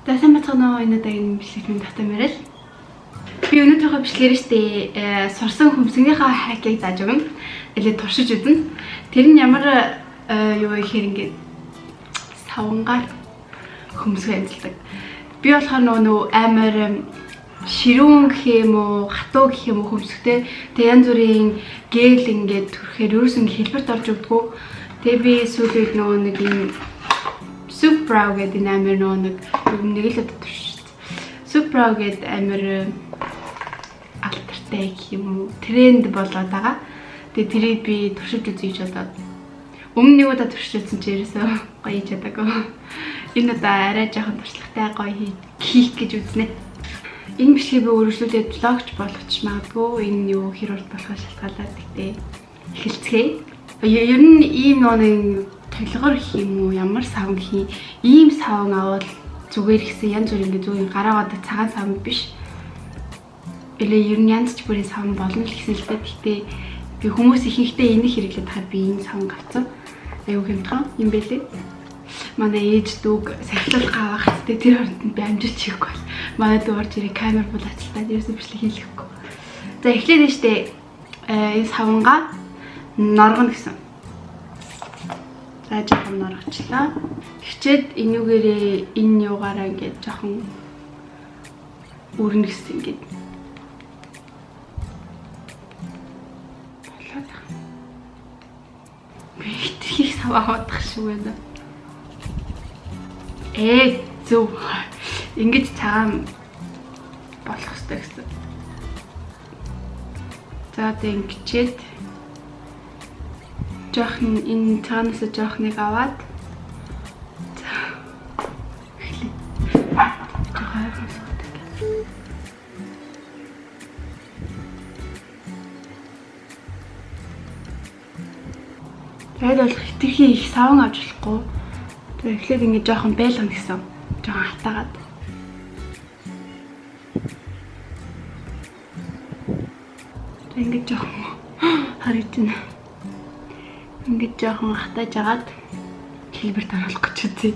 За сайн бацгаана уу, энэ удаагийн бичлэгийн татамаарай л. Би өнөөдрийнхөө бичлэгээр штэ сурсан хөмсгийнхаа хайкийг зааж өгнө. Эле туршиж үзнэ. Тэр нь ямар юу ихээр ингээд савнгаар хөмсгөө амжилдаг. Би болохоор нөгөө амар ширүүн гэх юм уу, хатуу гэх юм уу хөмсгтэй. Тэг янз бүрийн гээл ингээд төрөхээр ерөөсөн хэлбэрт орж өгдөггүй. Тэгээ би сүүлийн нөгөө нэг юм Supra гэдэг амар нэг л одоо турш. Supra гэдэг амар альтертэй гэх юм уу тренд болоод байгаа. Тэгээ тэрийг би туршиж үзье гэж бодоод өмнө нэг удаа туршиж үзсэн чи ерөөсөө гоё хийж чадаагүй. Энэ удаа арай жоохон туршлагатай гоё хийх гэж үзнэ. Энэ бичлэгийг би өөрчлөлтөд влогч болгоч магадгүй энэ юу хэр урт болохоо шалтгаалаад гэдэг эхэлцгээе. Ер нь ийм нэг толгор гэх юм уу ямар савн гэх ийм савн авал зүгээр гэсэн янз бүр ингэ зүгээр гараагаад цагаан савн биш. Эле ер нь янз бүрийн савн болно л гэсэн л дээ. Гэхдээ би хүмүүс ихэнхдээ энийг хэрэглээд хаад би энэ савн авсан. Аюу хэмтхан юм бэлээ. Манай ээж дүүг сахилуулах авахтай тэр хооронд би амжилт хийхгүй бол манай дүү орж ирээ камер булаацалтаад ерөөсөө бичлэг хийлгэхгүй. За эхлээд нь штэ энэ савнгаа норгоно гэсэн. За жоохон норгочлаа. Хичээд энүүгээрээ энэ юугаараа ингээд жоохон өрнө гэсэн ингээд. Болоод байгаа. Би хитрхийг саваадах шиг байна. Зөв. Ингэж цагаан болох хэрэгтэй гэсэн. За тэг ингэчээд жоохон энэ цаанаас жоохныг аваад тэгээд бол хитрхи их савн авч болохгүй. Тэгээд эхлээд ингэ жоохон байлгана гэсэн. Жоохон хатаагаад. Ингэ жоохон харагдаж байна. Ингэж жоохон хатааж агаад хэлбэрт оруулах гэж үзье.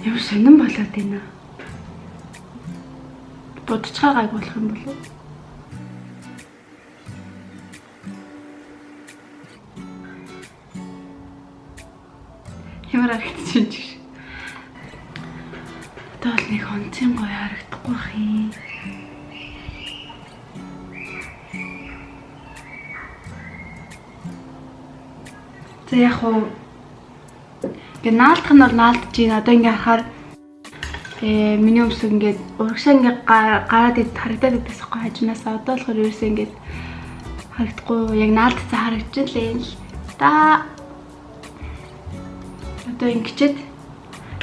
Ямар сонирн болоод байна. Бодцохоо гайг болох юм болов уу? Ямар харагдаж байна чи? Тоол нэг онцгийн гоё харагдахгүй бах юм. За яг хуу гэ наалтах нь бол наалтж байна. Одоо ингээ харахаар миний өмсөг ингээд урагшаа ингээ гараад харагдаад байдагс байхгүй хажнаас одоо болохоор ерөөсөө ингээд харагдахгүй яг наалтцаа харагдаж лээ л да. Одоо ингэчээд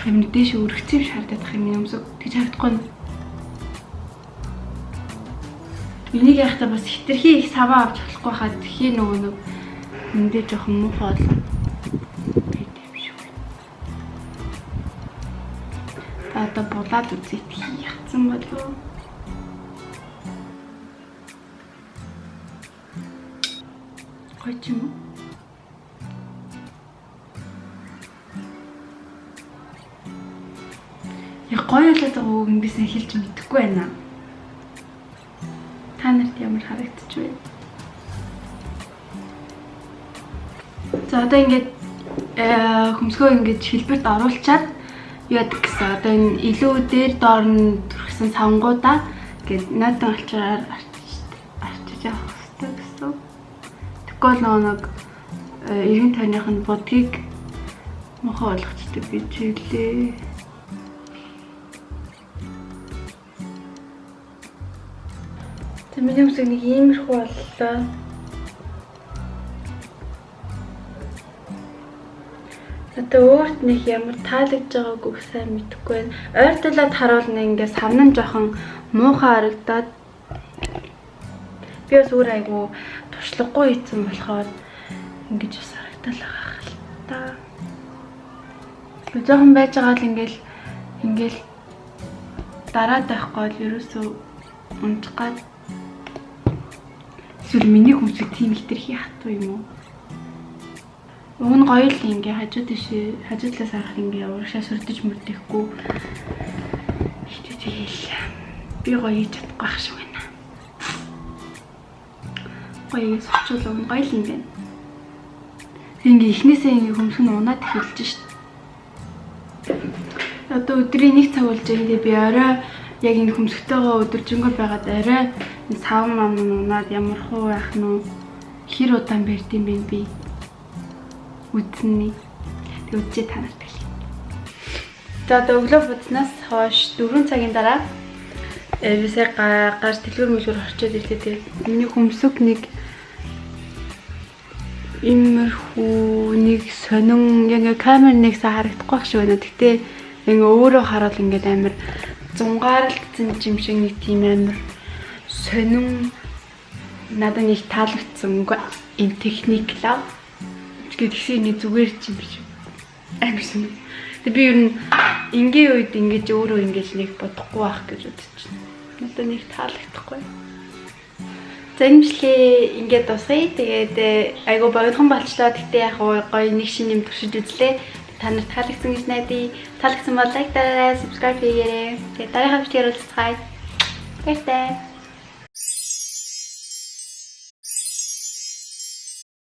амин дэш өргөцөв шаардаад байгаа юм миний өмсөг тэгж харагдахгүй нь. Энийг яхахтаа бас хитрхи их саваа авч болохгүй хаад тхий нөгөө нэг эндээ жоохон муухай бол. Одоо булаад үзье яцсан болов. Гоё ч юм уу? Яг гоё болоод байгаа үг нь би сайн хэлж мэдэхгүй байна. Та нарт ямар харагдчих вэ? За одоо ингээд хөмсгөө ингээд хэлбэрт оруулчаад яадаг гэсэн. Одоо энэ илүү дээр доор нь төрсөн савнгуудаа ингээд наадан алчраар арчиж явах хэрэгтэй гэсэн. Тэгвэл нэг эргэн тойрных нь бодгийг мохоо болгочдөг гэж хэлээ. За миний өмсөг нэг иймэрхүү боллоо. Одоо өөрт нэг ямар таалагдж байгаагүй сайн мэдэхгүй байна. Ойртуулаад харуулна ингээд савнан жоохон муухай харагдаад би бас өөр айгу туршлагагүй ийцэн болохоор ингэж бас харагдал байгаа л та. Жоохон байж байгаа л ингээл дараад байхгүй бол ерөөсөө унцгаад Эсвэл миний хүмсэг тийм хитрхи хатуу юм уу? Уг нь гоё л ингээ хажуудлаас харах ингээ урагшаа сүрдэж мөрдөхгүй. Тэгэл би гоё хийж чадахгүй байх шиг байна. Гоё сочвол гоё л юм байна. Ингээ эхнээсээ ингээ хөмсг нь унаад эхэлж шít. Одоо өдрийн 1 цаг болж байгаа. Тэгээ би орой яг энэ хөмсгтэйгээ өдөржингөө байгаад орой сав мам унаад ямар хуу байх нь хэр удаан барьдсан бэ би үзнэ. Тэг үдчээ танарт гэлээ. За одоо өглөө будснаас хойш 4 цагийн дараа бисээ гарч дэлгүүр мэлгүүр орчоод ирлээ. Тэгээд миний хөмсөг нэг имерхүү нэг сонин яг камер нэгсээ харагдахгүй байх шиг байна. Гэтэ ингээ өөрөө хараад ингээд амар зунгаарлагдсан юм шиг нэг тийм амар сонин надад нэг таалагдсан үгүй энэ техник лав гэдгийгсээ нэг зүгээр юм биш амар сонин. Тэг би ер нь ингийн үед ингэж өөрөө ингэж нэг бодохгүй байх гэж бодчихно. Надад нэг таалагдахгүй. За энэ бичлээ ингээд дуусгая. Тэгээд айгу богинохон болчлоо. Гэтэ яг гоё нэг шинэ юм туршиж үзлээ. Та нарт таалагдсан гэж найдаа. Таалагдсан бол лайк дараарай, subscribe хийгээрэй. Тэгээд дараагийн бичлэгээр уулзцгаая. Баярлалаа.